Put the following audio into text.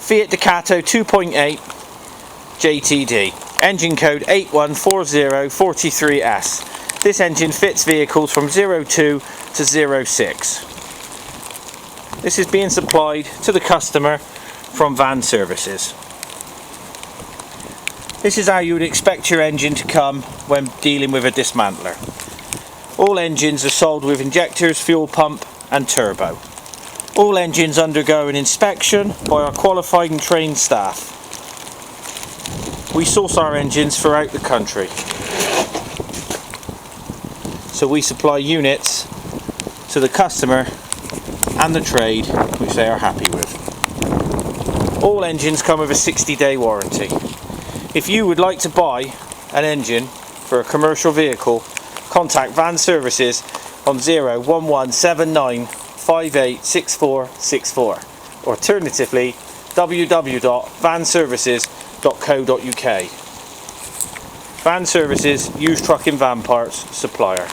Fiat Ducato 2.8 Jtd. Engine code 814043S. This engine fits vehicles from 02 to 06. This is being supplied to the customer from Van Services. This is how you would expect your engine to come when dealing with a dismantler. All engines are sold with injectors, fuel pump and turbo. All engines undergo an inspection by our qualified and trained staff. We source our engines throughout the country. So we supply units to the customer and the trade which they are happy with. All engines come with a 60-day warranty. If you would like to buy an engine for a commercial vehicle, contact Van Services on 01179586464. Alternatively, www.vanservices.co.uk. Van Services, used truck and van parts supplier.